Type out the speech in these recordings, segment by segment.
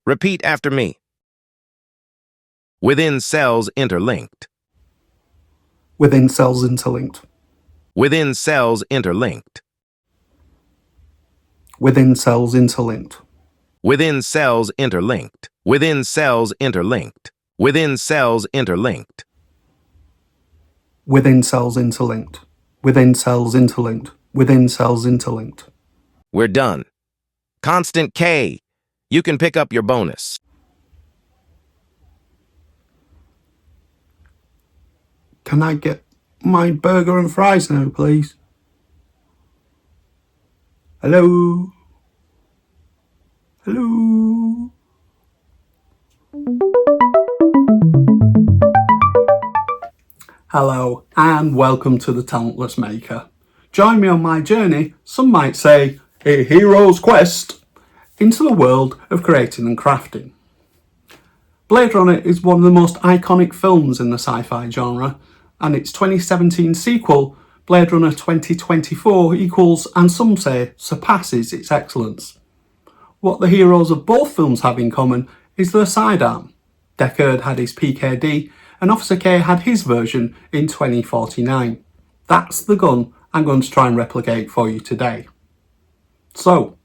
Repeat after me. Within cells interlinked. Within cells interlinked. Within cells interlinked. Within cells interlinked. Within cells interlinked. Within cells interlinked. Within cells interlinked. Within cells interlinked. Within cells interlinked. Within cells interlinked. We're done. Constant K. You can pick up your bonus. Can I get my burger and fries now, please? Hello? Hello? Hello, and welcome to the Talentless Maker. Join me on my journey, some might say, a hero's quest, into the world of creating and crafting. Blade Runner is one of the most iconic films in the sci-fi genre, and its 2017 sequel, Blade Runner 2024, equals, and some say, surpasses its excellence. What the heroes of both films have in common is their sidearm. Deckard had his PKD, and Officer K had his version in 2049. That's the gun I'm going to try and replicate for you today. So,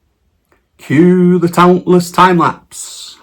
cue the talentless time-lapse.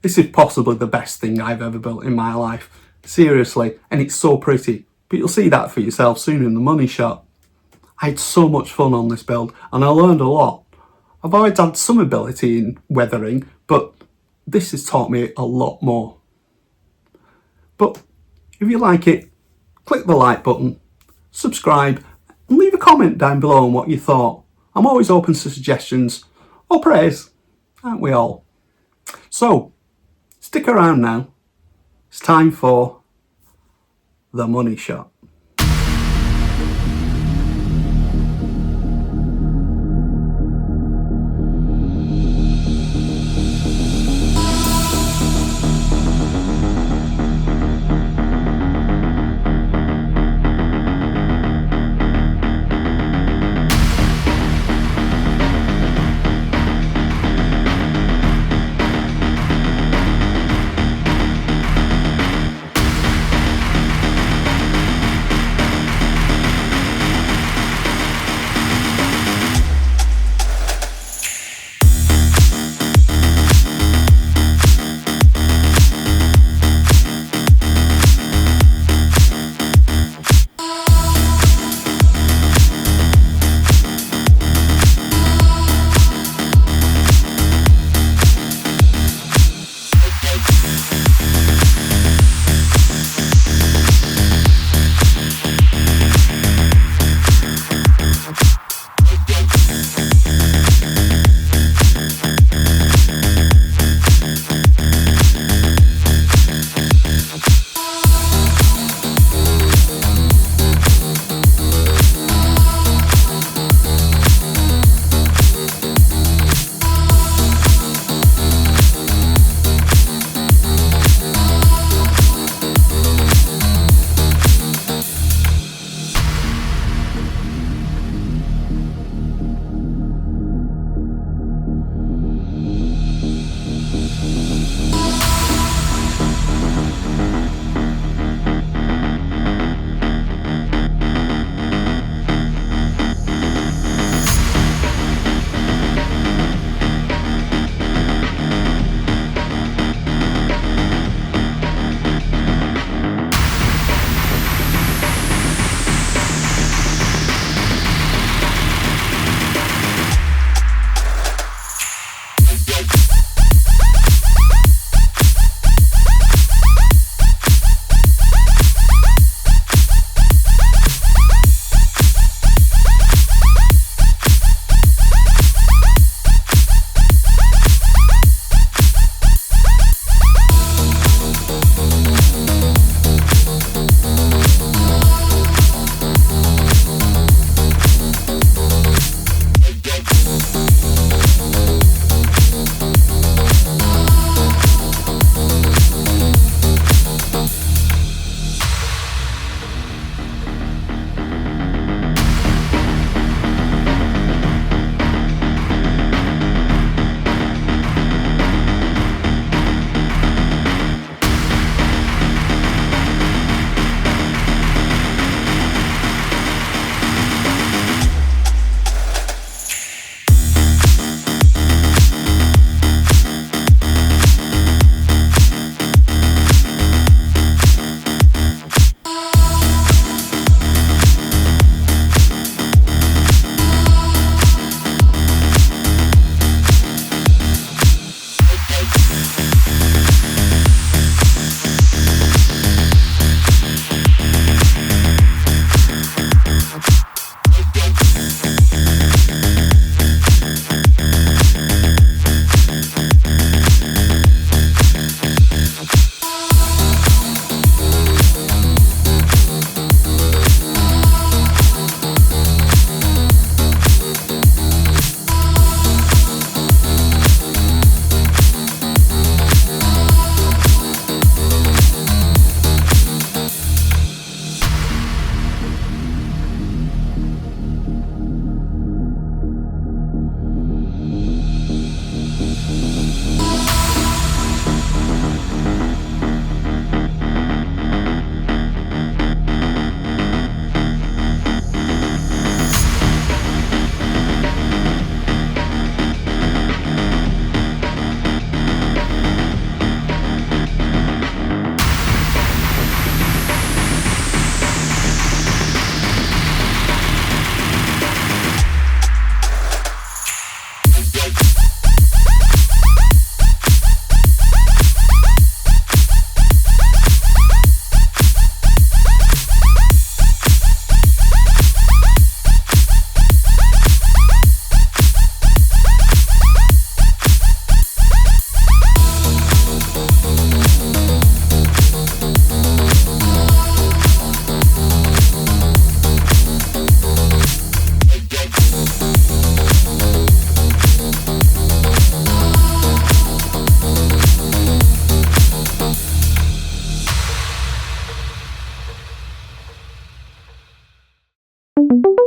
This is possibly the best thing I've ever built in my life. Seriously, and it's so pretty. But you'll see that for yourself soon in the money shot. I had so much fun on this build and I learned a lot. I've always had some ability in weathering, but this has taught me a lot more. But if you like it, click the like button, subscribe, and leave a comment down below on what you thought. I'm always open to suggestions or praise, aren't we all? So, stick around now. It's time for the money shot. you.